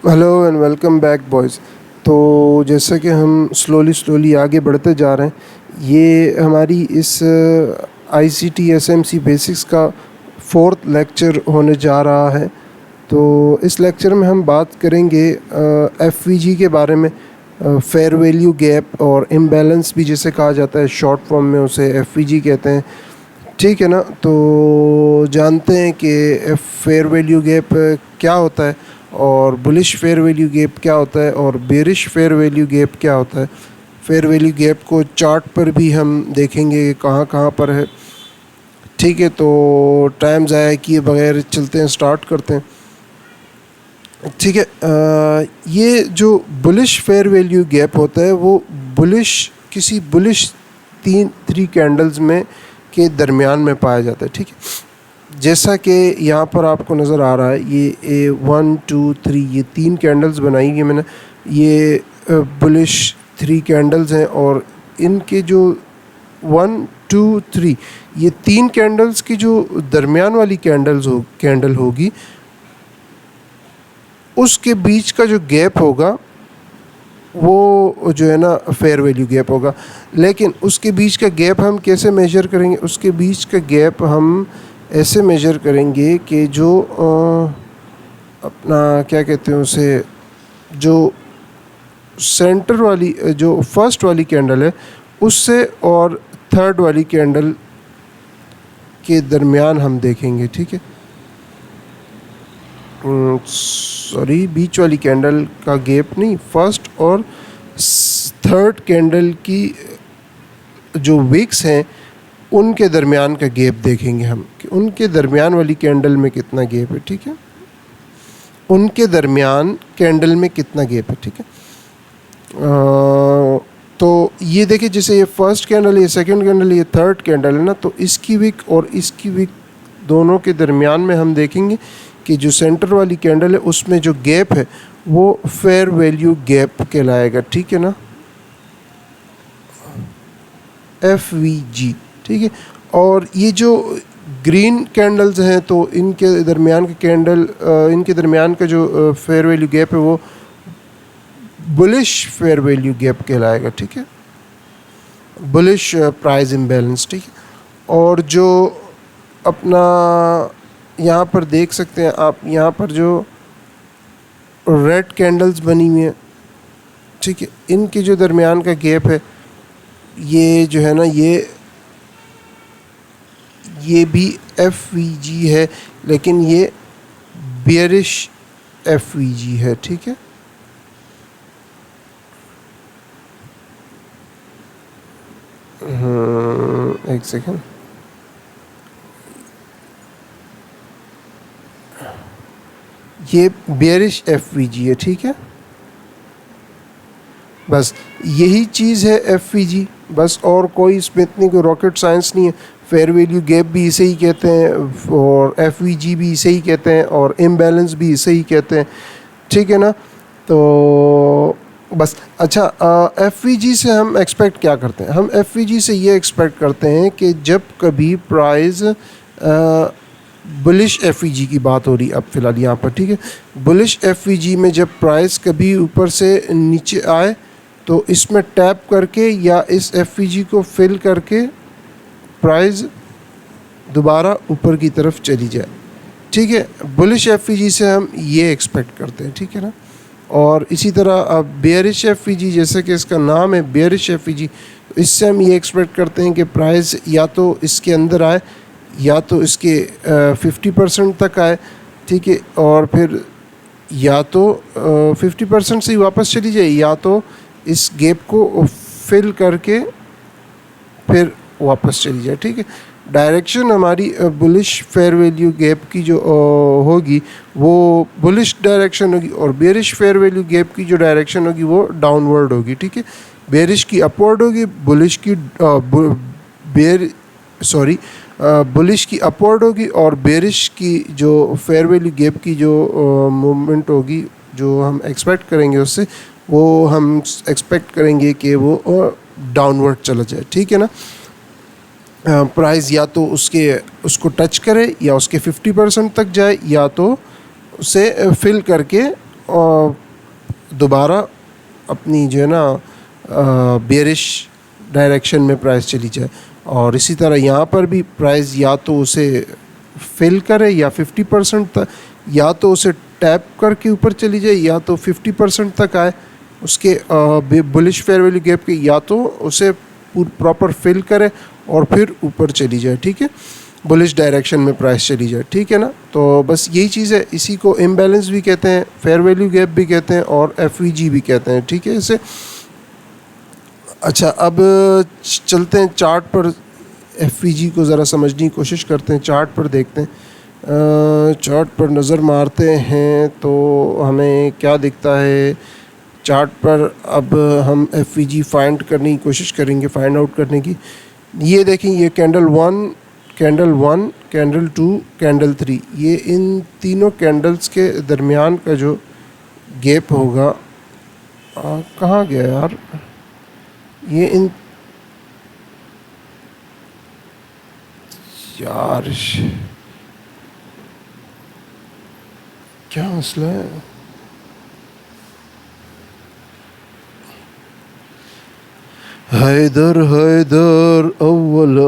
Hello and welcome back boys. तो जैसा कि हम स्लोली आगे बढ़ते जा रहे हैं, ये हमारी इस आईसीटी एसएमसी बेसिक्स का फोर्थ लेक्चर होने जा रहा है। तो इस लेक्चर में हम बात करेंगे एफवीजी के बारे में। फेयर वैल्यू गैप और इम्बैलेंस भी जिसे कहा जाता है, शॉर्ट फॉर्म में उसे एफवीजी कहते हैं। ठीक है ना। तो जानते हैं कि फेयर वैल्यू गैप क्या होता है और बुलिश फेयर वैल्यू गैप क्या होता है और बेरिश फेयर वैल्यू गैप क्या होता है। फेयर वैल्यू गैप को चार्ट पर भी हम देखेंगे कहाँ कहाँ पर है। ठीक है, तो टाइम ज़ाया किए बगैर चलते हैं, स्टार्ट करते हैं। ठीक है, ये जो बुलिश फेयर वैल्यू गैप होता है वो किसी बुलिश थ्री कैंडल्स में के दरमियान में पाया जाता है। ठीक है, जैसा कि यहाँ पर आपको नज़र आ रहा है, ये 1 2 3 ये 3 कैंडल्स बनाई गई मैंने। ये बुलिश 3 कैंडल्स हैं और इनके जो 1 2 3 ये 3 कैंडल्स की जो दरमियान वाली कैंडल होगी, उसके बीच का जो गैप होगा वो जो है ना फेयर वैल्यू गैप होगा। लेकिन उसके बीच का गैप हम कैसे मेजर करेंगे? उसके बीच का गैप हम ऐसे मेजर करेंगे कि जो अपना क्या कहते हैं उसे, जो सेंटर वाली जो फर्स्ट वाली कैंडल है उससे और थर्ड वाली कैंडल के दरमियान हम देखेंगे। ठीक है, सॉरी, बीच वाली कैंडल का गैप नहीं, फर्स्ट और थर्ड कैंडल की जो विक्स हैं उनके दरमियान का गैप देखेंगे हम कि उनके दरमियान वाली कैंडल में कितना गैप है। ठीक है, उनके दरमियान कैंडल में कितना गैप है। ठीक है, तो ये देखिए, जैसे ये फर्स्ट कैंडल है, ये सेकंड कैंडल है, ये थर्ड कैंडल है ना, तो इसकी विक और इसकी विक दोनों के दरमियान में हम देखेंगे कि जो सेंटर वाली कैंडल है उसमें जो गैप है वो फेयर वैल्यू गैप कहलाएगा। ठीक है ना, FVG। ठीक है, और ये जो ग्रीन कैंडल्स हैं तो इनके दरमियान इनके दरमियान का जो फेयर वैल्यू गैप है वो बुलिश फेयर वैल्यू गैप कहलाएगा। ठीक है, बुलिश प्राइस इम्बैलेंस। ठीक है, और जो अपना यहाँ पर देख सकते हैं आप, यहाँ पर जो रेड कैंडल्स बनी हुई हैं, ठीक है, इनके जो दरमियान का गैप है ये जो है ना, ये भी FVG है, लेकिन ये बेयरिश FVG है। ठीक है, एक सेकेंड, ये बेयरिश FVG है। ठीक है, बस यही चीज़ है FVG, बस, और कोई इसमें इतनी कोई रॉकेट साइंस नहीं है। फेयर वैल्यू गैप भी इसे ही कहते हैं और FVG भी इसे ही कहते हैं और इम्बैलेंस भी इसे ही कहते हैं। ठीक है ना, तो बस। अच्छा, FVG से हम एक्सपेक्ट क्या करते हैं? हम FVG से ये एक्सपेक्ट करते हैं कि जब कभी प्राइस बुलिश FVG की बात हो रही अब फ़िलहाल यहाँ पर, ठीक है, बुलिश FVG में जब प्राइस कभी ऊपर से नीचे आए तो इसमें टैप करके या इस FVG को फिल करके प्राइस दोबारा ऊपर की तरफ चली जाए। ठीक है, बुलिश FVG से हम ये एक्सपेक्ट करते हैं। ठीक है ना, और इसी तरह अब बेयरिश FVG, जैसे कि इसका नाम है बेयरिश FVG, तो इससे हम ये एक्सपेक्ट करते हैं कि प्राइस या तो इसके अंदर आए या तो इसके 50% तक आए। ठीक है, और फिर या तो 50% से ही वापस चली जाए या तो इस गैप को फिल करके फिर वापस चली जाए। ठीक है, डायरेक्शन हमारी बुलिश फेयर वैल्यू गैप की जो होगी वो बुलिश डायरेक्शन होगी और बेयरिश फेयर वैल्यू गैप की जो डायरेक्शन होगी वो डाउनवर्ड होगी। ठीक है, बेयरिश की अपवर्ड होगी, बुलिश की बुलिश की अपवर्ड होगी और बेयरिश की जो फेयर वैल्यू गैप की जो मूवमेंट होगी, जो हम एक्सपेक्ट करेंगे उससे, वो हम एक्सपेक्ट करेंगे कि वो डाउनवर्ड चला जाए। ठीक है ना, प्राइस या तो उसको टच करे या उसके 50% तक जाए या तो उसे फिल करके दोबारा अपनी जो है ना बेरिश डायरेक्शन में प्राइस चली जाए। और इसी तरह यहाँ पर भी प्राइस या तो उसे फिल करे या 50% तक, या तो उसे टैप करके ऊपर चली जाए, या तो 50% तक आए उसके बुलिश फेयर वैल्यू गैप के, या तो उसे प्रॉपर फिल करे और फिर ऊपर चली जाए, ठीक है, बुलिश डायरेक्शन में प्राइस चली जाए, ठीक है ना। तो बस यही चीज़ है, इसी को इम्बैलेंस भी कहते हैं, फेयर वैल्यू गैप भी कहते हैं और एफवीजी भी कहते हैं, ठीक है इसे। अच्छा, अब चलते हैं चार्ट पर, एफवीजी को ज़रा समझने की कोशिश करते हैं, चार्ट पर देखते हैं। चार्ट पर नज़र मारते हैं तो हमें क्या दिखता है चार्ट पर। अब हम एफवीजी फाइंड करने की कोशिश करेंगे, फाइंड आउट करने की। ये देखें, ये कैंडल 1, कैंडल 2, कैंडल 3, ये इन तीनों कैंडल्स के दरमियान का जो गैप होगा, कहाँ गया यार ये, इन यार क्या मसला है। हैदर हैदर अव्वल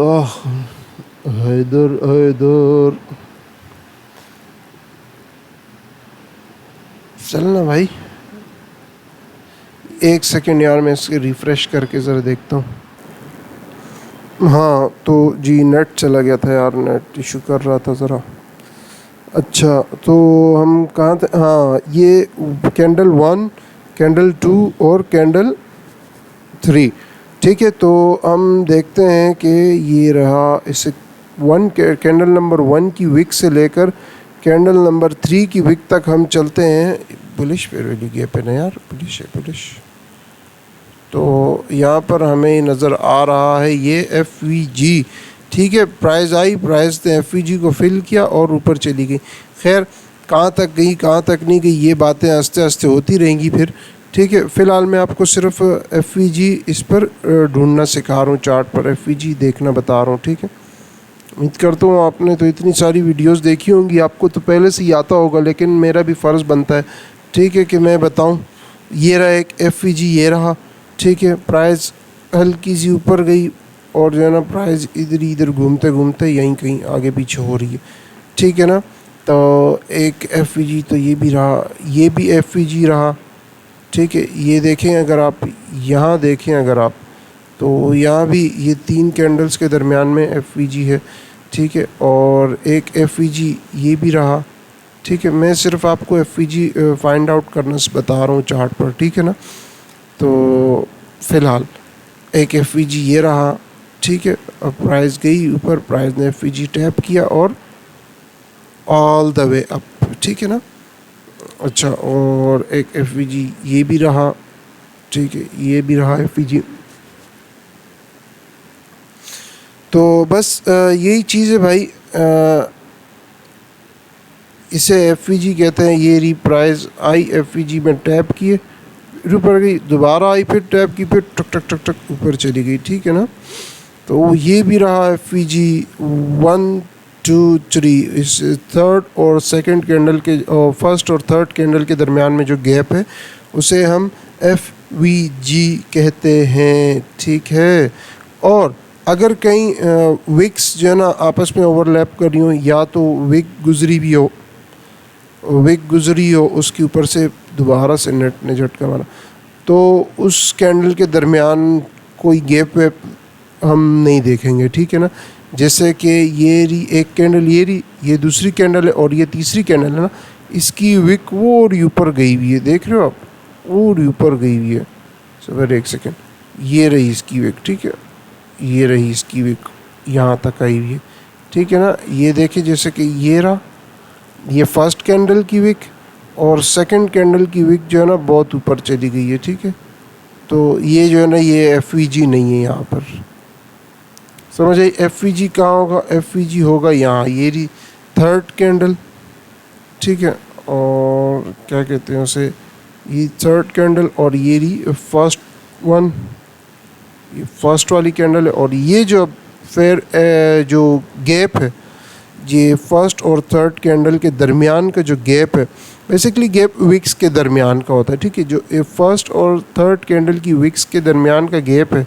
हैदर हैदर, चलना भाई, एक सेकेंड यार, मैं इसके रिफ़्रेश करके ज़रा देखता हूँ। हाँ तो जी, नेट चला गया था यार, नेट इशू कर रहा था ज़रा। अच्छा, तो हम कहाँ थे? हाँ, ये कैंडल 1, कैंडल 2 और कैंडल 3, ठीक है। तो हम देखते हैं कि ये रहा, इसे कैंडल नंबर 1 की विक से लेकर कैंडल नंबर 3 की विक तक हम चलते हैं। बुलिश फेयर वैल्यू गैप है ना यार, बुलिश है, बुलिश। तो यहाँ पर हमें नज़र आ रहा है ये एफवीजी, ठीक है। प्राइस आई, प्राइस ने एफवीजी को फिल किया और ऊपर चली गई। खैर, कहाँ तक गई कहाँ तक नहीं गई, ये बातें आस्ते आस्ते होती रहेंगी फिर, ठीक है। फ़िलहाल मैं आपको सिर्फ एफवीजी इस पर ढूंढना सिखा रहा हूँ, चार्ट पर एफवीजी देखना बता रहा हूँ, ठीक है। उम्मीद करता हूँ आपने तो इतनी सारी वीडियोस देखी होंगी, आपको तो पहले से ही आता होगा, लेकिन मेरा भी फ़र्ज़ बनता है, ठीक है, कि मैं बताऊँ। ये रहा एक एफवीजी, ये रहा, ठीक है। प्राइस हल्की सी ऊपर गई और जो है ना प्राइस इधर घूमते घूमते यहीं कहीं आगे पीछे हो रही है, ठीक है ना। तो एक एफवीजी तो ये भी रहा, ये भी एफवीजी रहा, ठीक है। ये देखें, अगर आप यहाँ देखें, अगर आप, तो यहाँ भी ये 3 कैंडल्स के दरमियान में एफवीजी है, ठीक है। और एक एफवीजी ये भी रहा, ठीक है। मैं सिर्फ आपको एफवीजी फाइंड आउट करना बता रहा हूँ चार्ट पर, ठीक है ना। तो फ़िलहाल एक एफवीजी ये रहा, ठीक है। अब प्राइस गई ऊपर, प्राइस ने एफवीजी टैप किया और ऑल द वे अप, ठीक है ना। अच्छा, और एक एफवीजी ये भी रहा, ठीक है, ये भी रहा एफवीजी। तो बस यही चीज़ है भाई, इसे एफवीजी कहते हैं। ये री प्राइस आई, एफवीजी में टैप किए, ऊपर गई, दोबारा आई, फिर टैप की, फिर टक टक टक टक ऊपर चली गई, ठीक है ना। तो ये भी रहा एफवीजी 1, 2, 3, इस थर्ड और सेकंड कैंडल के, फर्स्ट और थर्ड कैंडल के दरमियान में जो गैप है उसे हम एफवीजी कहते हैं, ठीक है। और अगर कहीं विक्स जो है ना आपस में ओवरलैप कर रही हो, या तो विक गुजरी हो उसके ऊपर से दोबारा से नेट ने झटका मारा, तो उस कैंडल के दरमियान कोई गैप वेप हम नहीं देखेंगे, ठीक है ना। जैसे कि ये री एक कैंडल, ये दूसरी कैंडल है और ये तीसरी कैंडल है ना, इसकी विक वो और ऊपर गई हुई है, देख रहे हो आप, वो और ऊपर गई हुई है। सर एक सेकेंड, ये रही इसकी विक, ठीक है, ये रही इसकी विक, यहाँ तक आई हुई है, ठीक है ना। ये देखिए, जैसे कि ये रहा, ये फर्स्ट कैंडल की विक और सेकंड कैंडल की विक जो है ना बहुत ऊपर चली गई है, ठीक है। तो ये जो है ना, ये एफवीजी नहीं है यहाँ पर, समझ आई। एफवीजी कहाँ होगा? एफवीजी होगा यहाँ, ये रही थर्ड कैंडल, ठीक है। और क्या कहते हैं उसे, ये थर्ड कैंडल, और ये रही फर्स्ट वन, ये फर्स्ट वाली कैंडल है। और ये जो फेयर जो गैप है, ये फर्स्ट और थर्ड कैंडल के दरमियान का जो गैप है, बेसिकली गैप विक्स के दरमियान का होता है, ठीक है। जो फर्स्ट और थर्ड कैंडल की विक्स के दरमियान का गैप है,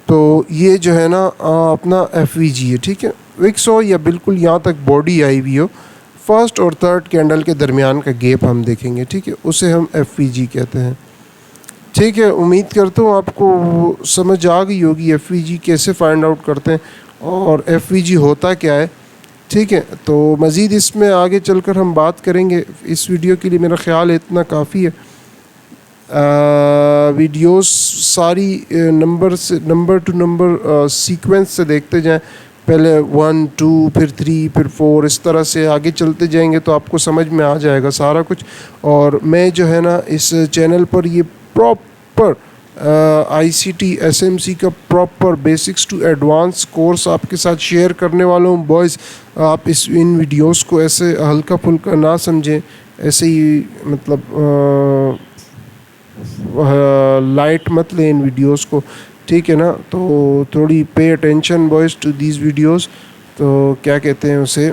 तो ये जो है ना अपना एफवीजी है, ठीक है। विक्स हो या बिल्कुल यहाँ तक बॉडी आई हुई हो, फर्स्ट और थर्ड कैंडल के दरमियान का गैप हम देखेंगे, ठीक है, उसे हम एफवीजी कहते हैं, ठीक है। उम्मीद करता हूँ आपको समझ आ गई होगी एफवीजी कैसे फाइंड आउट करते हैं और एफवीजी होता क्या है, ठीक है। तो मज़ीद इसमें आगे चलकर हम बात करेंगे। इस वीडियो के लिए मेरा ख्याल है इतना काफ़ी है। वीडियोस सारी नंबर टू नंबर सीक्वेंस से देखते जाएं, पहले 1 2 फिर 3 फिर 4, इस तरह से आगे चलते जाएंगे तो आपको समझ में आ जाएगा सारा कुछ। और मैं जो है ना इस चैनल पर ये प्रॉपर ICT SMC का proper basics to advance course आपके साथ शेयर करने वाला हूँ। बॉयज़, आप इन वीडियोस को ऐसे हल्का फुल्का ना समझें, ऐसे ही मतलब लाइट मत लें इन वीडियोस को, ठीक है ना। तो थोड़ी pay attention boys to these videos. तो क्या कहते हैं उसे,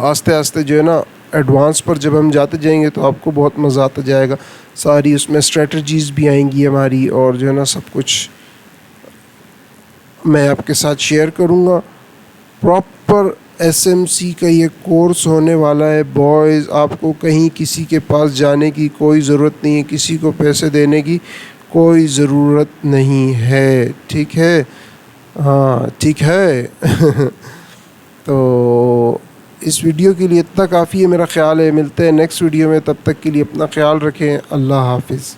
आस्ते आस्ते जो है ना एडवांस पर जब हम जाते जाएंगे तो आपको बहुत मज़ा आता जाएगा। सारी उसमें स्ट्रेटजीज़ भी आएंगी हमारी, और जो है ना सब कुछ मैं आपके साथ शेयर करूँगा। प्रॉपर SMC का ये कोर्स होने वाला है बॉयज़। आपको कहीं किसी के पास जाने की कोई ज़रूरत नहीं है, किसी को पैसे देने की कोई ज़रूरत नहीं है, ठीक है। हाँ ठीक है तो इस वीडियो के लिए इतना काफ़ी है मेरा ख्याल है। मिलते हैं नेक्स्ट वीडियो में, तब तक के लिए अपना ख्याल रखें। अल्लाह हाफिज़।